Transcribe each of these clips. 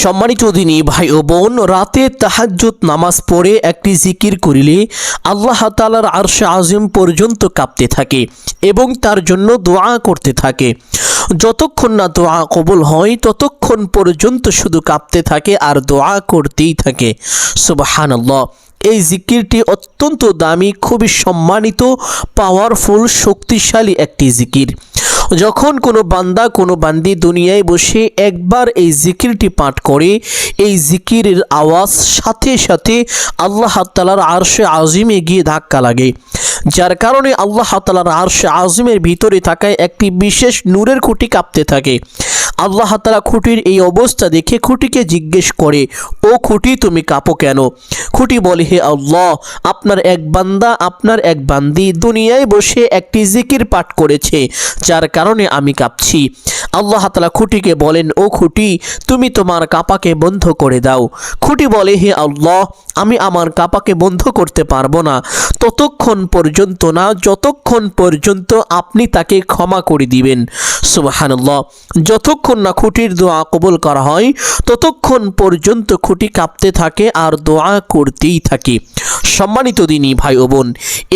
সম্মানিত দিনী ভাই ও বোন, রাতে তাহাজ্জুদ নামাজ পড়ে একটি জিকির করিলে আল্লাহ তাআলার আরশে আজিম পর্যন্ত কাঁপতে থাকে এবং তার জন্য দোয়া করতে থাকে। যতক্ষণ না দোয়া কবুল হয় ততক্ষণ পর্যন্ত শুধু কাঁপতে থাকে আর দোয়া করতেই থাকে। সুবহানাল্লাহ। এই জিকিরটি অত্যন্ত দামি, খুবই সম্মানিত, পাওয়ারফুল, শক্তিশালী একটি জিকির। যখন কোনো বান্দা কোনো বান্দি দুনিয়ায় বসে একবার এই জিকিরটি পাঠ করে, এই জিকিরের আওয়াজ সাথে সাথে আল্লাহ তাআলার আরশে আজিমে গিয়ে ধাক্কা লাগে, যার কারণে আল্লাহ তাআলার আরশে আজিমের ভিতরে থাকায় একটি বিশেষ নূরের খুঁটি কাঁপতে থাকে। আল্লাহ তাআলা খুঁটির এই অবস্থা দেখে খুঁটিকে জিজ্ঞেস করে, ও খুঁটি, তুমি কাঁপো কেন? খুঁটি বলে, হে আল্লাহ, আপনার এক বান্দা, আপনার এক বান্দি দুনিয়ায় বসে একটি জিকির পাঠ করেছে, যার কারণে আমি কাঁপছি। আল্লাহ তাআলা খুঁটিকে বলেন, ও খুঁটি, তুমি তোমার কাঁপাকে বন্ধ করে দাও। খুঁটি বলে, হে আল্লাহ, আমি আমার কাঁপাকে বন্ধ করতে পারবো না ততক্ষণ পর্যন্ত না যতক্ষণ পর্যন্ত আপনি তাকে ক্ষমা করে দিবেন। সুবহানাল্লাহ। যতক্ষণ না খুঁটির দোয়া কবুল করা হয় ততক্ষণ পর্যন্ত খুঁটি কাঁপতে থাকে আর দোয়া করতেই থাকে। সম্মানিত দিনী ভাই ও বোন,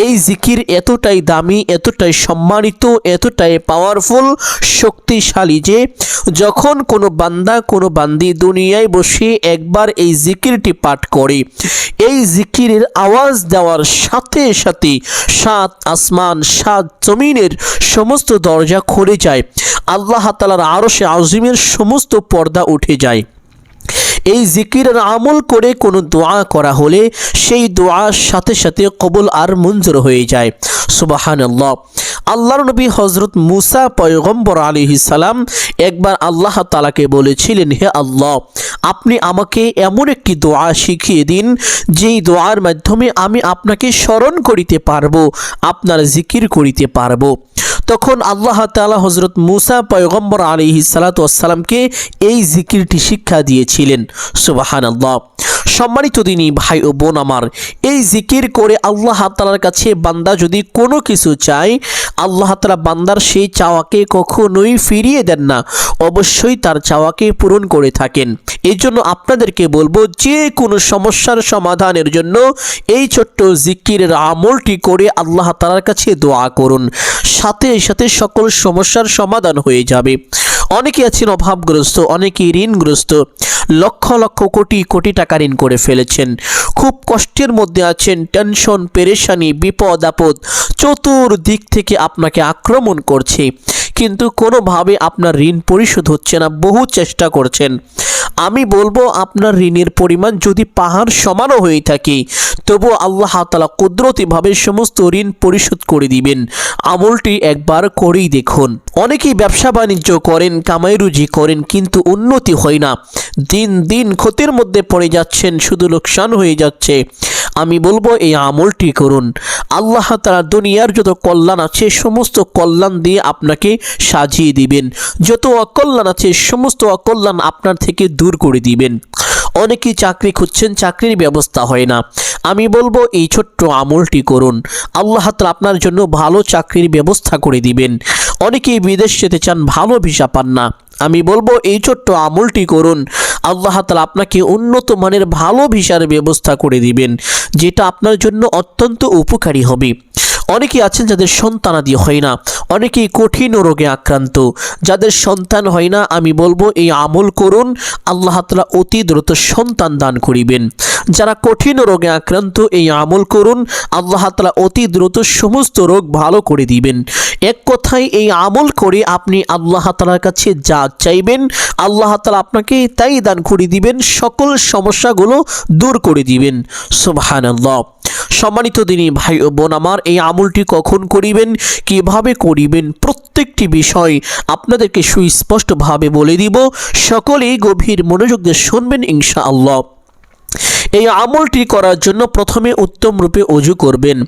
এই জিকির এতটাই দামি, এতটাই সম্মানিত, এতটাই পাওয়ারফুল, শক্তিশালী যে যখন কোনো বান্দা কোনো বান্দি দুনিয়ায় বসে একবার এই জিকিরটি পাঠ করে, এই জিকিরের আওয়াজ দেওয়ার সাথে সাথে সাত আসমান, সাত জমিনের সমস্ত দরজা খুলে যায়, আল্লাহ তাআলার আরশে আজিমের সমস্ত পর্দা উঠে যায়। এই জিকিরের আমল করে কোনো দোয়া করা হলে সেই দোয়ার সাথে সাথে কবুল আর মঞ্জুর হয়ে যায়। সুবহানাল্লাহ। আল্লাহর নবী হযরত মুসা পয়গম্বর আলাইহিস সালাম একবার আল্লাহ তাআলাকে বলেছিলেন, হে আল্লাহ, আপনি আমাকে এমন একটি দোয়া শিখিয়ে দিন যেই দোয়ার মাধ্যমে আমি আপনাকে স্মরণ করিতে পারবো, আপনার জিকির করিতে পারবো। তখন আল্লাহ তাআলা হযরত মুসা পয়গম্বর আলাইহিস সালাতু ওয়াস সালামকে এই জিকিরটি শিক্ষা দিয়েছিলেন। সুবহানাল্লাহ। সম্মানিত দিনী ভাই ও বোন আমার, এই জিকির করে আল্লাহ তাআলার কাছে বান্দা যদি কোনো কিছু চায়, আল্লাহ তাআলা বান্দার সেই চাওয়াকে কখনোই ফিরিয়ে দেন না, অবশ্যই তার চাওয়াকে পূরণ করে থাকেন। এই জন্য আপনাদেরকে বলবো, যে কোনো সমস্যার সমাধানের জন্য এই ছোট্ট জিকিরের আমলটি করে আল্লাহ তাআলার কাছে দোয়া করুন, সাথে সাথে সকল সমস্যার সমাধান হয়ে যাবে। অনেকে আছেন অভাবগ্রস্ত, অনেকে ঋণগ্রস্ত, লক্ষ লক্ষ কোটি কোটি টাকা ঋণ করে ফেলেছেন, খুব কষ্টের মধ্যে আছেন, টেনশন, পেরেশানি, বিপদ আপদ চতুর্দিক থেকে আপনাকে আক্রমণ করছে, কিন্তু কোনোভাবে আপনার ঋণ পরিশোধ হচ্ছে না, বহু চেষ্টা করছেন। আমি বলবো, আপনার ঋণের পরিমাণ যদি পাহাড় সমানও হয়ে থাকে তবু আল্লাহ তাআলা কুদরতিভাবে সমস্ত ঋণ পরিশোধ করে দিবেন। আমলটি একবার করেই দেখুন। অনেকেই ব্যবসা বাণিজ্য করেন, কামাই রুজি করেন, কিন্তু উন্নতি হয় না, দিন দিন ক্ষতির মধ্যে পড়ে যাচ্ছেন, শুধু লোকসান হয়ে যাচ্ছে। আমি বলবো, এই আমলটি করুন। আল্লাহ তাআলা দুনিয়ার যত কল্যাণ আছে সমস্ত কল্যাণ দিয়ে আপনাকে সাজিয়ে দিবেন, যত অকল্যাণ আছে সমস্ত অকল্যাণ আপনার থেকে দূর করে দিবেন। অনেকেই চাকরি খুঁজছেন, চাকরির ব্যবস্থা হয় না, আমি বলবো এই ছোট্ট আমলটি করুন, আল্লাহ তাআলা আপনার জন্য ভালো চাকরির ব্যবস্থা করে দিবেন। অনেকেই বিদেশ যেতে চান, ভালো ভিসা পান না, আমি বলবো এই ছোট্ট আমলটি করুন, আল্লাহ তাআলা আপনাকে উন্নত মানের ভালো ভিসার ব্যবস্থা করে দিবেন, যেটা আপনার জন্য অত্যন্ত উপকারী হবে। অনেকেই আছেন যাদের সন্তানাদি হয় না, অনেকেই কঠিন রোগে আক্রান্ত, যাদের সন্তান হয় না, আমি বলবো এই আমল করুন, আল্লাহ তাআলা অতি দ্রুত সন্তান দান করিবেন। যারা কঠিন রোগে আক্রান্ত, এই আমল করুন, আল্লাহ তাআলা অতি দ্রুত সমস্ত রোগ ভালো করে দিবেন। এক কথায়, এই আমল করে আপনি আল্লাহ তাআলার কাছে যা চাইবেন আল্লাহ তাআলা আপনাকে তাই দান করে দিবেন, সকল সমস্যাগুলো দূর করে দিবেন। সুবহানাল্লাহ। সম্মানিত দিনী ভাই ও বোন আমার, এই আমলটি কখন করিবেন, কিভাবে করিবেন, প্রত্যেকটি বিষয় আপনাদেরকে সুস্পষ্টভাবে বলে দিব। সকলেই গভীর মনোযোগ দিয়ে শুনবেন ইনশাআল্লাহ। এই আমলটি করার জন্য প্রথমে উত্তম রূপে ওযু করবেন।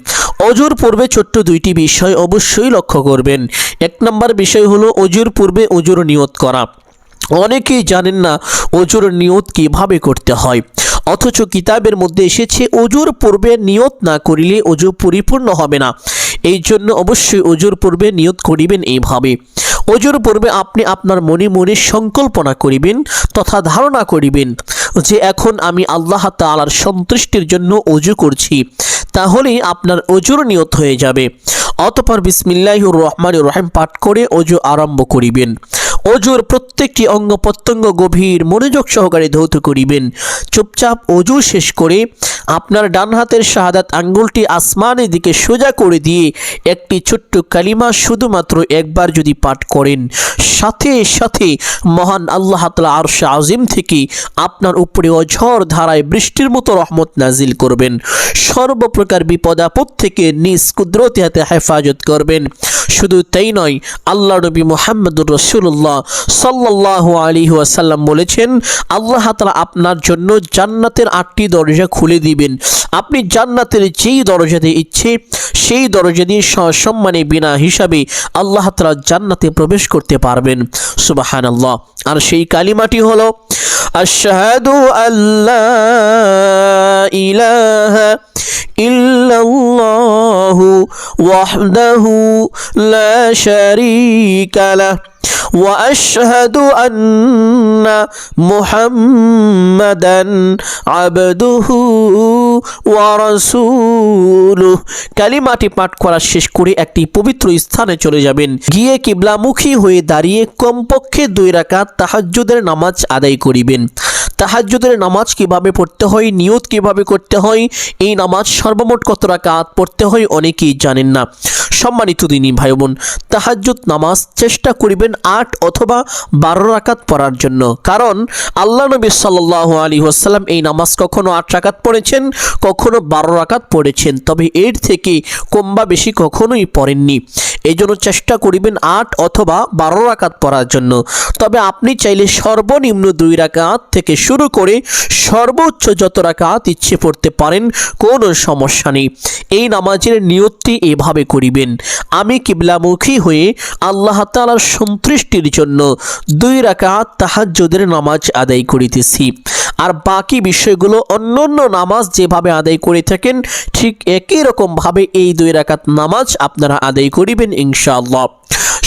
ওযুর পূর্বে ছোট্ট দুইটি বিষয় অবশ্যই লক্ষ্য করবেন। এক নম্বর বিষয় হলো ওযুর পূর্বে ওযুর নিয়ত করা। অনেকেই জানেন না ওযুর নিয়ত কিভাবে করতে হয়, অথচ কিতাবের মধ্যে এসেছে ওযুর পূর্বে নিয়ত না করিলে ওযু পরিপূর্ণ হবে না। এই জন্য অবশ্যই ওযুর পূর্বে নিয়ত করিবেন এইভাবে। অজুর পূর্বে আপনি আপনার মনে মনে সংকল্পনা করিবেন তথা ধারণা করিবেন যে এখন আমি আল্লাহ তাআলার সন্তুষ্টির জন্য অজু করছি, তাহলেই আপনার অজুর নিয়ত হয়ে যাবে। অতঃপর বিসমিল্লাহির রহমানির রহিম পাঠ করে অজু আরম্ভ করিবেন। অজুর প্রত্যেকটি অঙ্গ প্রত্যঙ্গ গভীর মনোযোগ সহকারে ধৌত করিবেন। চুপচাপ অজু শেষ করে আপনার ডান হাতের শাহাদাত আঙ্গুলটি আসমানের দিকে সোজা করে দিয়ে একটি ছোট্ট কালিমা শুধুমাত্র একবার যদি পাঠ করেন, সাথে সাথে মহান আল্লাহ তাআলা আরশে আজিম থেকে আপনার উপরে অঝড় ধারায় বৃষ্টির মতো রহমত নাজিল করবেন। সর্বপ্রকার বিপদ আপদ থেকে নিজ কুদরতি হাতে হেফাজত করবেন। শুধু তাই নয়, আল্লাহ নবী মুহাম্মদুর রাসূলুল্লাহ সাল্লাল্লাহু আলাইহি ওয়াসাল্লাম বলেছেন, আল্লাহ তাআলা আপনার জন্য জান্নাতের 8টি দরজা খুলে দিবেন। আপনি জান্নাতের যেই দরজাতে ইচ্ছে সেই দরজা দিয়ে সসম্মানে বিনা হিসাবে আল্লাহ তাআলা জান্নাতে প্রবেশ করতে পারবেন। সুবহানাল্লাহ। আর সেই কালিমাটি হলো আশহাদু আল্লা ইলাহা ইল্লাল্লাহু ওয়াহদাহু লা শারীকা লাহু وأشهد أن محمدا عبده ورسوله। কালিমাটি পাঠ করা শেষ করে একটি পবিত্র স্থানে চলে যাবেন। গিয়ে কিবলামুখী হয়ে দাঁড়িয়ে কমপক্ষে 2 রাকাত তাহাজ্জুদের নামাজ আদায় করিবেন। তাহাজ্জুদের নামাজ কিভাবে পড়তে হয়, নিয়ত কিভাবে করতে হয়, এই নামাজ সর্বমোট কত রাকাত পড়তে হয় অনেকেই জানেন না। সম্মানিত দিনী ভাই বোন, তাহাজ্জুদ নামাজ চেষ্টা করিবেন 8 অথবা 12 রাকাত পড়ার জন্য। কারণ আল্লাহ নবী সাল্লাল্লাহু আলাইহি ওয়াসাল্লাম এই নামাজ কখনো 8 রাকাত পড়েছেন, কখনো 12 রাকাত পড়েছেন, তবে এর থেকে কম বা বেশি কখনোই পড়েননি। এই জন্য চেষ্টা করিবেন 8 অথবা 12 রাকাত পড়ার জন্য। তবে আপনি চাইলে সর্বনিম্ন 2 রাকাত থেকে শুরু করে সর্বোচ্চ যত রাকাত ইচ্ছে পড়তে পারেন, কোনো সমস্যা নেই। এই নামাজের নিয়তটি এভাবে করিবেন, আমি কিবলামুখী হয়ে আল্লাহ তাআলার সন্তুষ্টির জন্য 2 রাকাত তাহাজ্জুদের নামাজ আদায় করিতেছি। আর বাকি বিষয়গুলো অন্যান্য নামাজ যেভাবে আদায় করে থাকেন ঠিক একই রকম ভাবে এই 2 রাকাত নামাজ আপনারা আদায় করিবেন ইনশাআল্লাহ।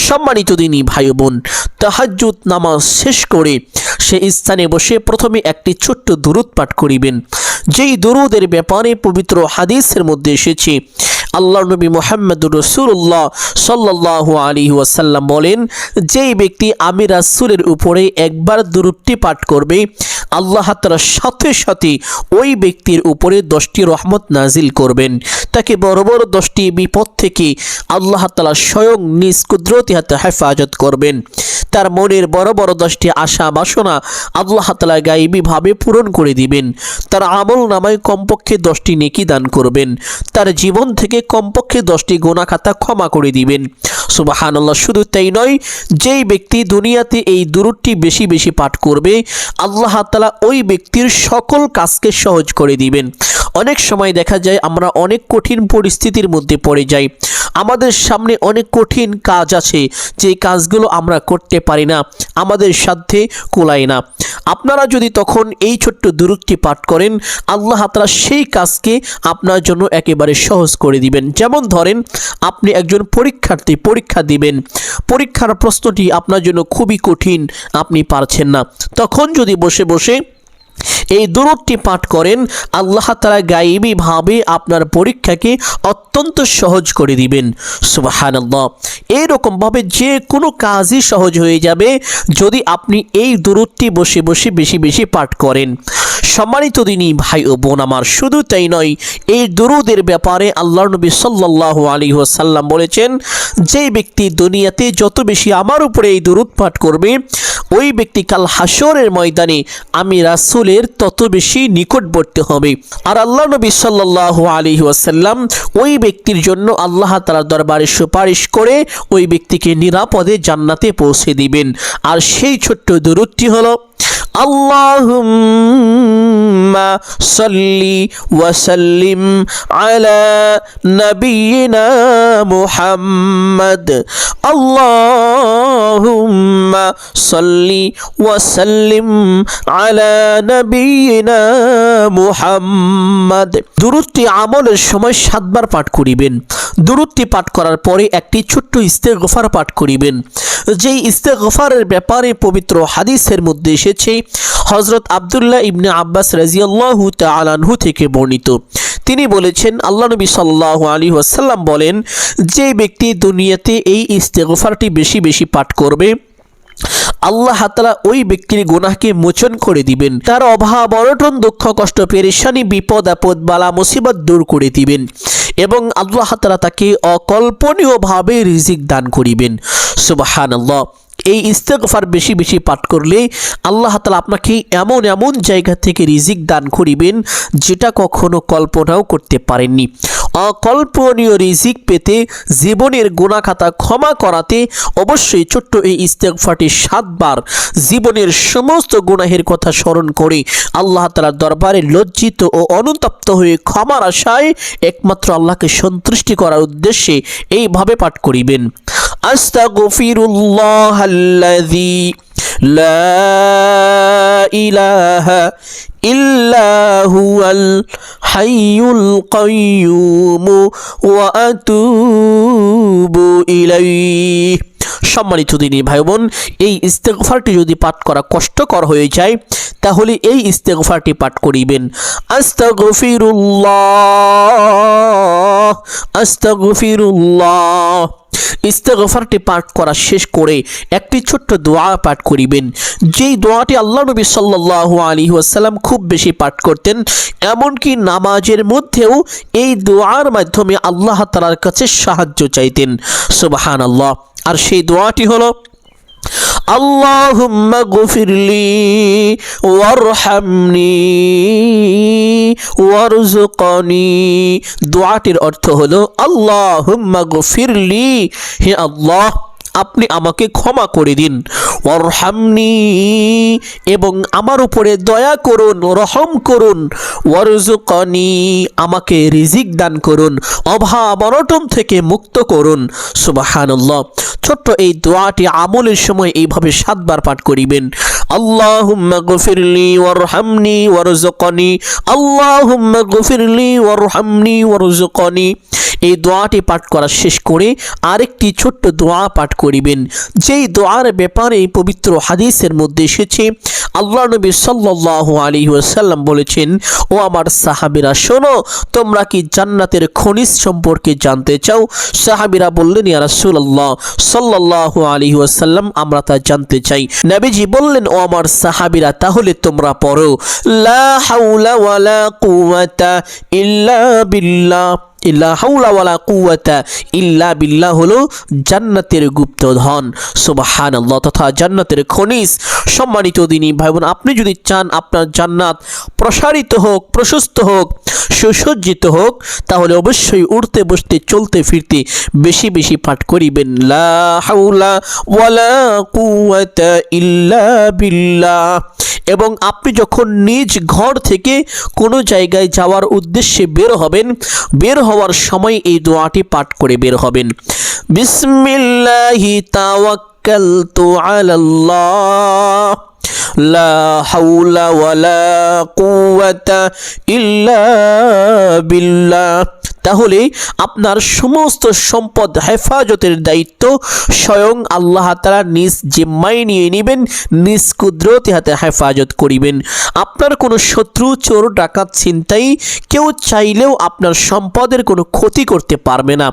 সম্মানিত দিনী ভাই বোন, তাহাজ্জুদ নামাজ শেষ করে সেই স্থানে বসে প্রথমে একটি ছোট্ট দুরূদ পাঠ করিবেন। যেই দুরূদের ব্যাপারে পবিত্র হাদিসের মধ্যে এসেছে, আল্লাহর নবী মুহাম্মদুর রাসূলুল্লাহ সাল্লাল্লাহু আলাইহি ওয়াসাল্লাম বলেন, যেই ব্যক্তি আমি রাসূলের উপরে একবার দুরূদটি পাঠ করবে, আল্লাহ তাআলা সাথে সাথে ওই ব্যক্তির উপরে 10টি রহমত নাজিল করবেন। তাকে বড় বড় 10টি বিপদ থেকে আল্লাহ তাআলা স্বয়ং নিজ কুদরতি হাতে হেফাজত করবেন। তার মনের বড় বড় 10টি আশা বাসনা আল্লাহ তাআলা গায়েবীভাবে পূরণ করে দিবেন। তার আমল নামায় কমপক্ষে 10টি নেকি দান করবেন। তার জীবন থেকে কমপক্ষে 10টি গুনাহ খাতা ক্ষমা করে দিবেন। সুবহানাল্লাহ। শুধু তাই নয়, যেই ব্যক্তি দুনিয়াতে এই দুরূদটি বেশি বেশি পাঠ করবে, আল্লাহ তাআলা ওই ব্যক্তির সকল কাজকে সহজ করে দিবেন। অনেক সময় দেখা যায় আমরা অনেক কঠিন পরিস্থিতির মধ্যে পড়ে যাই, আমাদের সামনে অনেক কঠিন কাজ আছে, যে কাজগুলো আমরা করতে পারি না, আমাদের সাধ্যে কুলায় না। আপনারা যদি তখন এই ছোট্ট দুরূদটি পাঠ করেন, আল্লাহ তাআলা সেই কাজকে আপনার জন্য একেবারে সহজ করে দিবেন। যেমন ধরেন, আপনি একজন পরীক্ষার্থী, পরীক্ষা দিবেন, পরীক্ষার প্রশ্নটি আপনার জন্য খুবই কঠিন, আপনি পারছেন না, তখন যদি বসে বসে এই দুরূদটি পাঠ করেন, আল্লাহ তাআলা গায়েবীভাবে আপনার পরীক্ষাকে অত্যন্ত সহজ করে দিবেন। সুবহানাল্লাহ। এরকম ভাবে যে কোনো কাজই সহজ হয়ে যাবে যদি আপনি এই দুরূদটি বসে বসে বেশি বেশি পাঠ করেন। সম্মানিত দিনী ভাই ও বোন আমার, শুধু তাই নয়, এই দুরূদের ব্যাপারে আল্লাহর নবী সাল্লাল্লাহু আলাইহি ওয়াসাল্লাম বলেছেন, যে ব্যক্তি দুনিয়াতে যত বেশি আমার উপরে এই দুরূদ পাঠ করবে, ওই ব্যক্তি কাল হাসরের ময়দানে আমি রাসূলের তত বেশি নিকটবর্তী হবে। আর আল্লাহ নবী সাল্লাল্লাহু আলাইহি ওয়াসাল্লাম ওই ব্যক্তির জন্য আল্লাহ তাআলার দরবারে সুপারিশ করে ওই ব্যক্তিকে নিরাপদে জান্নাতে পৌঁছে দিবেন। আর সেই ছোট্ট দুরূদটি হলো, আল্লাহুম্মা সাল্লি ওয়া সাল্লিম আলা নাবিয়িনা মুহাম্মদ। আল্লাহুম্মা সাল্লি ওয়া সাল্লিম আলা নাবিয়িনা মুহাম্মদ। দুরূদটি আমলের সময় 7 বার পাঠ করিবেন। দুরূদটি পাঠ করার পরে একটি ছোট্ট ইস্তেগফার পাঠ করিবেন। যেই ইস্তেগফারের ব্যাপারে পবিত্র হাদিসের মধ্যে এসেছে, হযরত আব্দুল্লাহ ইবনে আব্বাস রাদিয়াল্লাহু তাআলা আনহু থেকে বর্ণিত। তিনি বলেছেন, আল্লাহ নবী সাল্লাল্লাহু আলাইহি ওয়াসাল্লাম বলেন, যে ব্যক্তি দুনিয়াতে এই ইস্তেগফারটি বেশি বেশি পাঠ করবে, আল্লাহ তাআলা ওই ব্যক্তির গুনাহকে মোচন করে দিবেন, তার অভাব অনটন দুঃখ কষ্ট পেরেশানি বিপদ আপদ বালা মুসিবত দূর করে দিবেন এবং আল্লাহ তাআলা তাকে অকল্পনীয়ভাবে রিজিক দান করিবেন। সুবহানাল্লাহ। এই ইস্তেগফার বেশি বেশি পাঠ করলে আল্লাহ তাআলা আপনাকে এমন এমন জায়গা থেকে রিজিক দান করিবেন যেটা কখনো কল্পনাও করতে পারেননি। অকল্পনীয় রিজিক পেতে, জীবনের গুনাহ খাতা ক্ষমা করাতে অবশ্যই ছোট্ট এই ইস্তেগফারটি 7 বার জীবনের সমস্ত গুনাহের কথা স্মরণ করে আল্লাহ তাআলার দরবারে লজ্জিত ও অনুতপ্ত হয়ে ক্ষমার আশায় একমাত্র আল্লাহকে সন্তুষ্টি করার উদ্দেশ্যে এইভাবে পাঠ করিবেন। আস্তাগফিরুল্লাহাল্লাযী লা ইলাহা ইল্লা হুয়াল হাইয়ুল কাইয়্যুম ওয়া আতুবু ইলাইহি। সম্মানিত দিনী ভাই বোন, এই ইস্তেগফারটি যদি পাঠ করা কষ্টকর হয়ে যায় তাহলে এই ইস্তেগফারটি পাঠ করিবেন। আস্তাগফিরুল্লাহ আস্তাগফিরুল্লাহ। ইস্তেগফারটি পাঠ করা শেষ করে একটি ছোট্ট দোয়া পাঠ করিবেন, যেই দোয়াটি আল্লাহ নবী সাল্লাল্লাহু আলাইহি ওয়াসাল্লাম খুব বেশি পাঠ করতেন। এমনকি নামাজের মধ্যেও এই দোয়ার মাধ্যমে আল্লাহ তাআলার কাছে সাহায্য চাইতেন। সুবহানাল্লাহ। আর সেই দোয়াটি হলো, আল্লাহুম্মা গফিরলি ওয়ারহামনি ওয়ারযুকনি। দোয়াটির অর্থ হলো, আল্লাহুম্মা গফিরলি, হে আল্লাহ আপনি আমাকে ক্ষমা করে দিন, ওয়ারহামনি এবং আমার উপরে দয়া করুন, রহম করুন, ওয়ারযুকনি আমাকে রিজিক দান করুন, অভাব অনটন থেকে মুক্ত করুন। সুবহানাল্লাহ। ছোট্ট এই দোয়াটি আমলের সময় এইভাবে 7 বার পাঠ করিবেন। আল্লাহুম্মা গফিরলি ওয়ারহামনি ওয়ারযুকনি, আল্লাহুম্মা গফিরলি ওয়ারহামনি ওয়ারযুকনি। এই দোয়াটি পাঠ করা শেষ করে আরেকটি ছোট্ট দোয়া পাঠ করিবেন, যেই দোয়ার ব্যাপারে পবিত্র হাদিসের মধ্যে এসেছে। আল্লাহ নবী সাল্লাল্লাহু আলাইহি ওয়াসাল্লাম বলেছেন, ও আমার সাহাবীরা শোনো, তোমরা কি জান্নাতের খনিজ সম্পর্কে জানতে চাও? সাহাবীরা বললেন, ইয়া রাসূলুল্লাহ সাল্লাল্লাহু আলাইহি ওয়াসাল্লাম, আমরা তা জানতে চাই। নবীজি বললেন, ও আমার সাহাবীরা তাহলে তোমরা পড়ো, লা হাওলা ওয়ালা কুওয়াতা ইল্লা বিল্লাহ। লা হাওলা ওয়ালা কুওয়াতা ইল্লা বিল্লাহ হলো জান্নাতের গুপ্তধন, সুবহানাল্লাহ, তথা জান্নাতের খনিজ। সম্মানিত দিনী ভাই বোন, আপনি যদি চান আপনার জান্নাত প্রসারিত হোক, প্রশস্ত হোক, সুসজ্জিত হোক, তাহলে অবশ্যই উঠতে বসতে চলতে ফিরতে বেশি বেশি পাঠ করিবেন, লা হাওলা ওয়ালা কুওয়াতা ইল্লা বিল্লাহ। এবং আপনি যখন নিজ ঘর থেকে কোনো জায়গায় যাওয়ার উদ্দেশ্যে বের হবেন, বের হওয়ার সময় এই দোয়াটি পাঠ করে বের হবেন। বিসমিল্লাহি তাওয়াক্কালতু আলাল্লাহ, লা হাওলা ওয়ালা কুওয়াতা ইল্লা বিল্লাহ। তাহলে আপনার সমস্ত সম্পদ হেফাজতের দায়িত্ব স্বয়ং আল্লাহ তাআলা নিজ জিম্মায় নিয়ে নেবেন, নিজ কুদরতি হাতে হেফাজত করিবেন। আপনার কোনো শত্রু, চোর, ডাকাত, ছিনতাই কেউ চাইলেও আপনার সম্পদের কোনো ক্ষতি করতে পারবে না।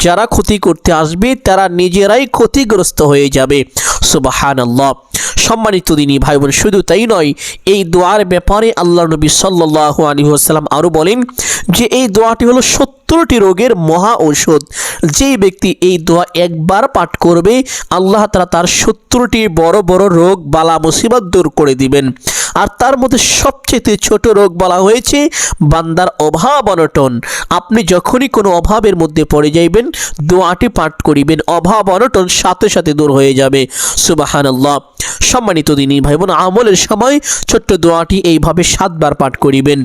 যারা ক্ষতি করতে আসবে তারা নিজেরাই ক্ষতিগ্রস্ত হয়ে যাবে। সুবহানাল্লাহ। সম্মানিত দিনী ভাই বোন, শুধু তাই নয়, এই দোয়ার ব্যাপারে আল্লাহ নবী সাল্লাল্লাহু আলাইহি ওয়াসাল্লাম আরও বলেন যে এই দোয়াটি হলো 70টি রোগের মহা ঔষধ। যেই ব্যক্তি এই দোয়া একবার পাঠ করবে, আল্লাহ তাআলা তার 70টি বড় বড় রোগ বালা মুসিবত দূর করে দিবেন। আর তার মধ্যে সবচেয়ে ছোট রোগ বলা হয়েছে বান্দার অভাব অনটন। আপনি যখনই কোনো অভাবের মধ্যে পড়ে যাইবেন, দোয়াটি পাঠ করিবেন, অভাব অনটন সাথে সাথে দূর হয়ে যাবে। সুবহানাল্লাহ। সম্মানিত দিনী ভাই বোন, আমলের সময় ছোট্ট দোয়াটি এইভাবে 7 বার পাঠ করিবেন।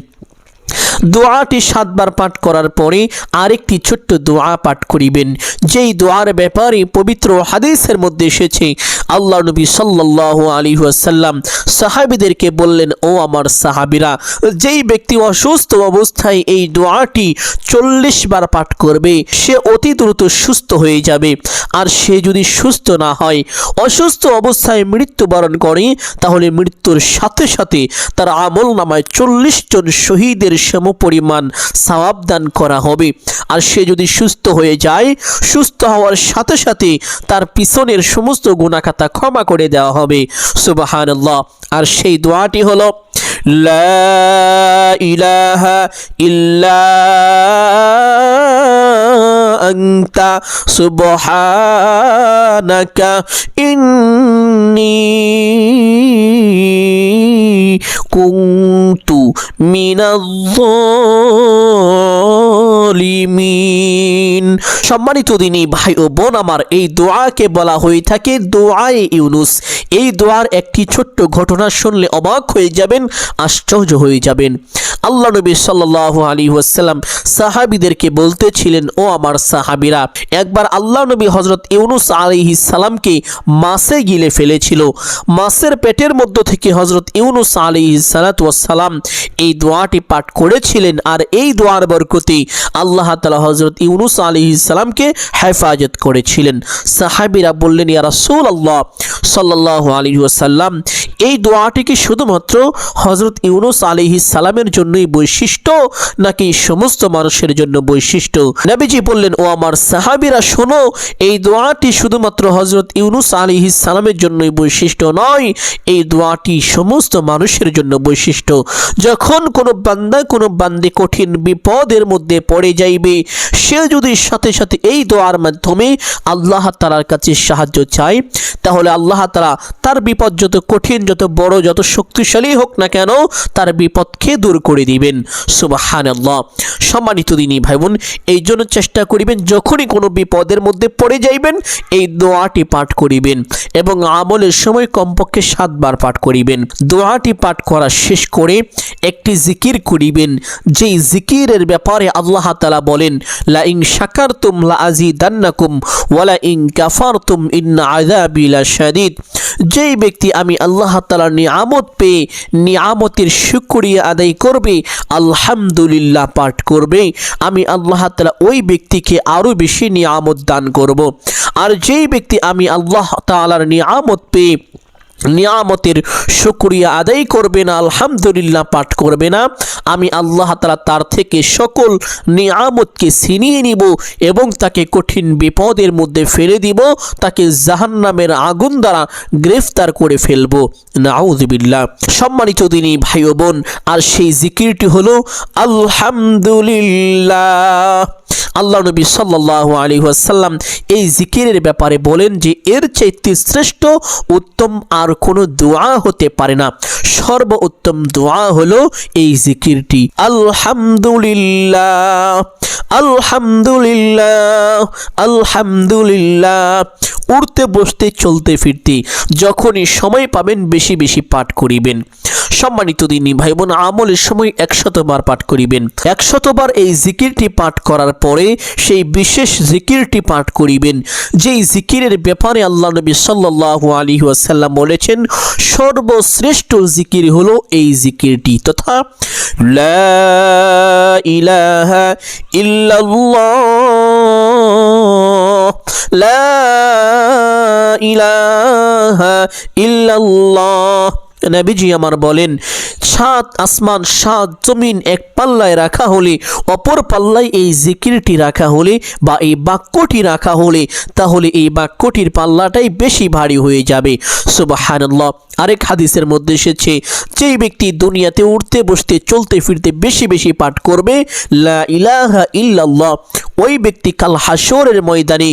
দোয়াটি 7 বার পাঠ করার পরে আরেকটি ছোট্ট দোয়া পাঠ করিবেন, যেই দোয়ার ব্যাপারে পবিত্র হাদিসের মধ্যে এসেছে আল্লাহ নবী সাল্লাল্লাহু আলাইহি ওয়াসাল্লাম সাহাবীদেরকে বললেন, ও আমার সাহাবীরা, যেই ব্যক্তি অসুস্থ অবস্থায় এই দোয়াটি 40 বার পাঠ করবে সে অতি দ্রুত সুস্থ হয়ে যাবে। আর সে যদি সুস্থ না হয়, অসুস্থ অবস্থায় মৃত্যুবরণ করে, তাহলে মৃত্যুর সাথে সাথে তার আমল নামায় 40 জন শহীদের সমপরিমাণ সওয়াব দান করা হবে। আর সে যদি সুস্থ হয়ে যায়, সুস্থ হওয়ার সাথে সাথে তার পিছনের সমস্ত গুনাহ খাতা ক্ষমা করে দেওয়া হবে। সুবহানাল্লাহ। আর সেই দোয়াটি হলো, লা ইলাহা ইল্লা আনতা সুবহানাকা ইন্নী কুনতু মিনাজ-জালিমিন। সম্মানিত দিনী ভাই ও বোন আমার, এই দোয়াকে বলা হয়ে থাকে দোয়ায়ে ইউনুস। এই দোয়ার একটি ছোট্ট ঘটনা শুনলে অবাক হয়ে যাবেন, আশ্চর্য হয়ে যাবেন। আল্লাহ নবী সাল্লাল্লাহু আলাইহি ওয়াসাল্লাম সাহাবীদেরকে বলতেছিলেন, ও আমার সাহাবীরা, একবার আল্লাহ নবী হযরত ইউনুস আলাইহিস সালামকে মাছে গিলে ফেলেছিল। মাছের পেটের মধ্য থেকে হযরত ইউনুস আলাইহিস সালাতু ওয়াস সালাম এই দোয়াটি পাঠ করেছিলেন। আর এই দোয়ার বরকতে আল্লাহ তাআলা হযরত ইউনুস আলাইহিস সালামকে হেফাজত করেছিলেন। সাহাবীরা বললেন, ইয়া রাসূলুল্লাহ সাল্লাল্লাহু আলাইহি ওয়াসাল্লাম, এই দোয়াটি কি শুধুমাত্র হযরত ইউনুস আলাইহিস সালামের জন্যই বৈশিষ্ট্য, নাকি সমস্ত মানুষের জন্য বৈশিষ্ট্য? নবীজি বললেন, ও আমার সাহাবীরা শোনো, এই দোয়াটি শুধুমাত্র হযরত ইউনুস আলাইহিস সালামের জন্যই বৈশিষ্ট্য নয়, এই দোয়াটি সমস্ত মানুষের জন্য বৈশিষ্ট্য। যখন কোনো বান্দা কোনো বান্দী কঠিন বিপদের মধ্যে পড়ে যাইবে, সে যদি সাথে সাথে এই দোয়ার মাধ্যমে আল্লাহ তাআলার কাছে সাহায্য চায়, তাহলে আল্লাহ তাআলা তার বিপদ যত কঠিন, যত বড়, যত শক্তিশালী হোক না কেন, তার বিপদকে দূর করে দিবেন। সুবহানাল্লাহ। সম্মানিত দিনী ভাই বোন, এই জন্য চেষ্টা করিবেন যখনই কোনো বিপদের মধ্যে পড়ে যাইবেন এই দোয়াটি পাঠ করিবেন এবং আমলের সময় কমপক্ষে 7 বার পাঠ করিবেন। দোয়াটি পাঠ করা শেষ করে একটি জিকির করিবেন, যেই জিকিরের ব্যাপারে আল্লাহ তাআলা বলেন, লা ইন শাকারতুম লা আযীদান্নাকুম ওয়া লা ইন কাফারতুম ইন্না আযাবি লাশাদীদ। যেই ব্যক্তি আমি আল্লাহ তাআলার নিয়ামত পেয়ে নিয়ামতের শুকরিয়া আদায় করবে, আলহামদুলিল্লাহ পাঠ করবে, আমি আল্লাহ তাআলা ওই ব্যক্তিকে আরো বেশি নিয়ামত দান করব। আর যেই ব্যক্তি আমি আল্লাহ তাআলার নিয়ামত পেয়ে নিয়ামতের শুকরিয়া আদায় করবে না, আলহামদুলিল্লাহ পাঠ করবে না, আমি আল্লাহ তাআলা তার থেকে সকল নিয়ামতকে ছিনিয়ে নিব এবং তাকে কঠিন বিপদের মধ্যে ফেলে দিব, তাকে জাহান্নামের আগুন দ্বারা গ্রেফতার করে ফেলব। নাউযুবিল্লাহ। সম্মানিত দিনী ভাই ও বোন, আর সেই জিকিরটি হলো আলহামদুলিল্লাহ। আল্লাহ নবী সাল্লাল্লাহু আলাইহি ওয়াসাল্লাম এই জিকিরের ব্যাপারে বলেন যে এর চাইতে শ্রেষ্ঠ উত্তম আর কোনো দোয়া হতে পারে না। সর্বোত্তম দোয়া হলো এই জিকিরটি, আলহামদুলিল্লাহ আলহামদুলিল্লাহ আলহামদুলিল্লাহ। উঠতে বসতে চলতে ফিরতে যখনই সময় পাবেন বেশি বেশি পাঠ করিবেন। সম্মানিত দিনী ভাই বোন, আমলের সময় 100 বার পাঠ করিবেন। 100 বার এই জিকিরটি পাঠ করার পরে সেই বিশেষ জিকিরটি পাঠ করিবেন, যেই জিকিরের ব্যাপারে আল্লাহ নবী সাল্লাল্লাহু আলাইহি ওয়াসাল্লাম বলেছেন সর্বশ্রেষ্ঠ জিকির হলো এই জিকিরটি, তথা লা ইলাহা ইল্লাল্লাহ লা ইলাহা ইল্লাল্লাহ। নবীজি আমার বলেন, 7 আসমান 7 জমিন এক পাল্লায় রাখা হলে, অপর পাল্লায় এই জিকিরটি রাখা হলে বা এই বাক্যটি রাখা হলে, তাহলে এই বাক্যটির পাল্লাটাই বেশি ভারী হয়ে যাবে। সুবহানাল্লাহ। আরেক হাদিসের মধ্যে এসেছে, যেই ব্যক্তি দুনিয়াতে উঠতে বসতে চলতে ফিরতে বেশি বেশি পাঠ করবে লা ইলাহা ইল্লাল্লাহ, ওই ব্যক্তি কাল হাসরের ময়দানে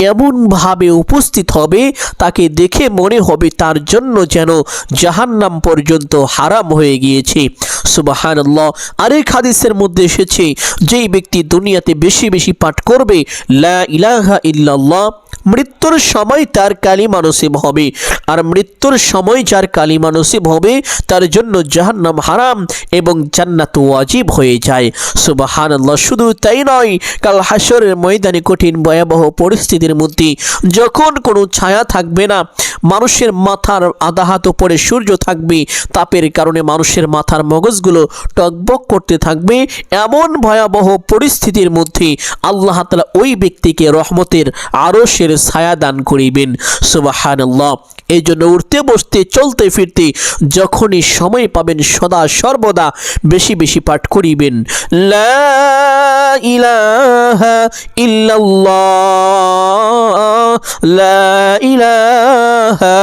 এমনভাবে উপস্থিত হবে, তাকে দেখে মনে হবে তার জন্য যেন জাহান্নাম পর্যন্ত হারাম হয়ে গিয়েছে। সুবহানাল্লাহ। আরেক হাদিসের মধ্যে এসেছে, যেই ব্যক্তি দুনিয়াতে বেশি বেশি পাঠ করবে লা ইলাহা ইল্লাল্লাহ, মৃত্যুর সময় তার কালিমা নসিব হবে, আর মৃত্যুর সময় যার কালিমা নসিব হবে তার জন্য জাহান্নাম হারাম এবং জান্নাত ওয়াজিব হয়ে যায়। সুবহানাল্লাহ। শুধু তাই নয়, কাল হাসরের ময়দানে কঠিন ভয়াবহ পরিস্থিতির মধ্যে যখন কোনো ছায়া থাকবে না, মানুষের মাথার আধা হাত উপরে সূর্য থাকবে, তাপের কারণে মানুষের মাথার মগজগুলো টকবক করতে থাকবে, এমন ভয়াবহ পরিস্থিতির মধ্যে আল্লাহ তাআলা ওই ব্যক্তিকে রহমতের আরশের ছায়া দান করিবেন। সুবহানাল্লাহ। এই জন্য উঠতে বসতে চলতে ফিরতে যখনই সময় পাবেন সদা সর্বদা বেশি বেশি পাঠ করিবেন লা ইলাহা ইল্লাল্লাহ, লা ইলাহা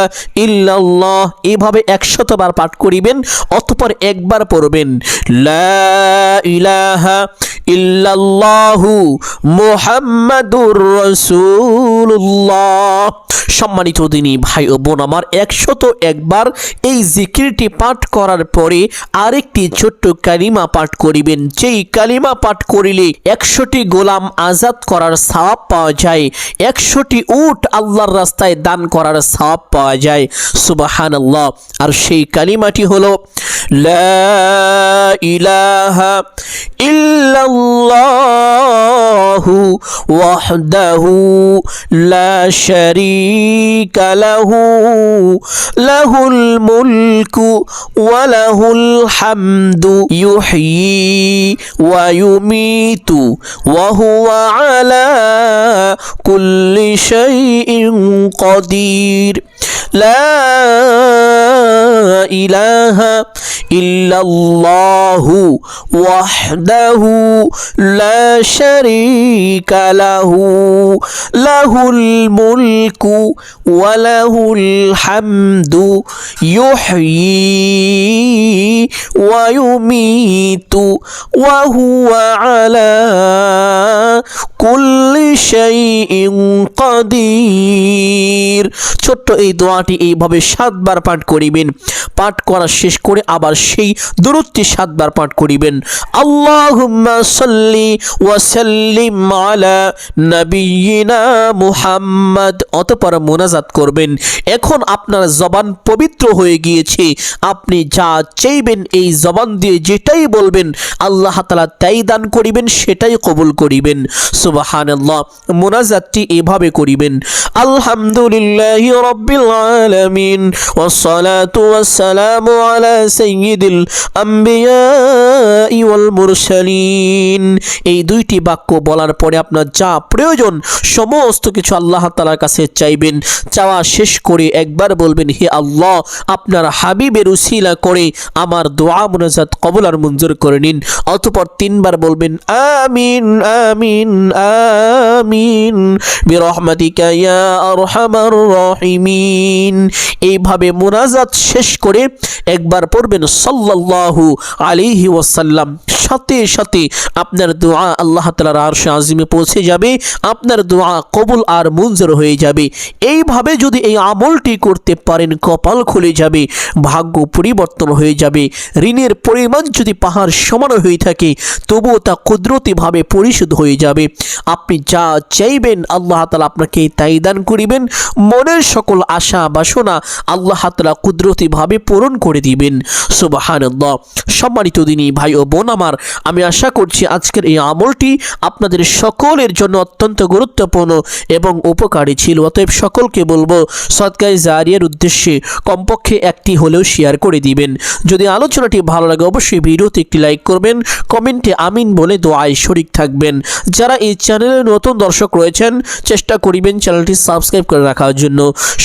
ইল্লাল্লাহ। এভাবে 100 বার পাঠ করিবেন, অতঃপর একবার পড়বেন লা ইলাহা ইল্লাল্লাহু মুহাম্মাদুর রাসূলুল্লাহ। সম্মানিত দিনী ভাই ও বোন আমার, 101 বার এই জিকিরটি পাঠ করার পরে আরেকটি ছোট্ট কালিমা পাঠ করিবেন, যেই কালিমা পাঠ করিলে 100টি গোলাম আজাদ করার সওয়াব পাওয়া যায়, 100টি উট আল্লাহর রাস্তায় দান করার সওয়াব পাওয়া যায়। সুবহানাল্লাহ। আর সেই কালিমাটি হলো লা ইলাহা ইল্লাল্লাহু ওয়াহদাহু লা শারীকা লাহু লাহুল মুলকু ওয়া লাহুল হামদু ইউহয়ি ওয়া ইউমীতু ওয়া হুয়া আলা কুল্লি শাইইন কাদির। লা ইলাহা ইল্লাল্লাহু ওয়াহদাহু লা শারীকা লাহু লাহুল মুলকু ওয়া লাহুল হামদু ইউহয়ি ওয়া ইউমীতু ওয়া হুয়া আলা কুল্লি শাইইন কাদির। ছোট্ট এই দোয়াটি এইভাবে 7 বার পাঠ করিবেন। পাঠ করা শেষ করে আবার সেই দুরূদটি 7 বার পাঠ করিবেন। আল্লাহুম্মা সাল্লি ওয়া সাল্লিম আলা নাবিয়িনা মুহাম্মদ। অতঃপর মোনাজাত করবেন। এখন আপনার জবান পবিত্র হয়ে গিয়েছে, আপনি যা চাইবেন এই জবান দিয়ে যেটাই বলবেন আল্লাহ তাআলা তাই দান করিবেন, সেটাই কবুল করিবেন। সুবহানাল্লাহ। মোনাজাতটি এভাবে করিবেন আলহামদুলিল্লাহি রাব্বিল আলামিন ওয়াসসালাতু ওয়াসসালামু আলা সাইয়্যিদিল আম্বিয়া ওয়াল মুরসালিন। এই দুইটি বাক্য বলার পরে আপনার যা প্রয়োজন সমস্ত কিছু আল্লাহ তাআলার কাছে চাইবেন। চাওয়া শেষ করে একবার বলবেন হে আল্লাহ, আপনার হাবিবের উসিলা করে আমার দোয়া মুনাজাত কবুল আর মঞ্জুর করে নিন। অতঃপর 3 বার বলবেন আমিন আমিন আমিন বিরহমাতিকা ইয়া আরহামার রাহিমিন। এইভাবে মুনাজাত শেষ করে একবার পড়বেন সাল্লাল্লাহু আলাইহি ওয়াসাল্লাম। সাথে সাথে আপনার দোয়া আল্লাহ তাআলার আরশে আজিমে পৌঁছে যাবে, আপনার দোয়া কবুল আর মঞ্জুর হয়ে যাবে। এইভাবে যদি এই আমলটি করতে পারেন কপাল খুলে যাবে, ভাগ্য পরিবর্তন হয়ে যাবে। ঋণের পরিমাণ যদি পাহাড় সমান হয়ে থাকে তবুও তা কুদরতিভাবে পরিশোধ হয়ে যাবে। আপনি যা চাইবেন আল্লাহ তাআলা আপনাকে তাই দান করিবেন। মনের সকল আশা বাসনা আল্লাহ তাআলা কুদরতিভাবে পূরণ করে দিবেন। সুবহানাল্লাহ। সম্মানিত দিনী ভাই ও বোন আমার, আমি আশা করছি আজকের এই আমলটি আপনাদের সকলের জন্য অত্যন্ত গুরুত্বপূর্ণ এবং উপকারী ছিল। অতএব সকলকে বলবো সদকায়ে জারিয়ার উদ্দেশ্যে কমপক্ষে একটি হলেও শেয়ার করে দিবেন। যদি আলোচনাটি ভালো লাগে অবশ্যই ভিডিওতে একটি লাইক করবেন, কমেন্টে আমিন বলে দোয়ায় শরীক থাকবেন। যারা এই চ্যানেলে নতুন দর্শক রয়েছেন চেষ্টা করিবেন চ্যানেলটি সাবস্ক্রাইব করে রাখার জন্য।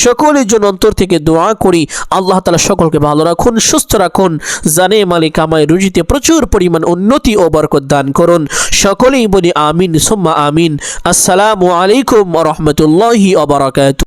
সকলের জন্য অন্তর থেকে দোয়া করি আল্লাহ তাআলা সকলকে ভালো রাখুন, সুস্থ রাখুন, জানে মালিক আমায় রুজিতে প্রচুর পরিমাণ উন্নতি ও বরকত দান করুন। সকলেই বলি আমিন সুম্মা আমিন। আসসালামু আলাইকুম ওয়া রাহমাতুল্লাহি ওয়া বারাকাতুহু।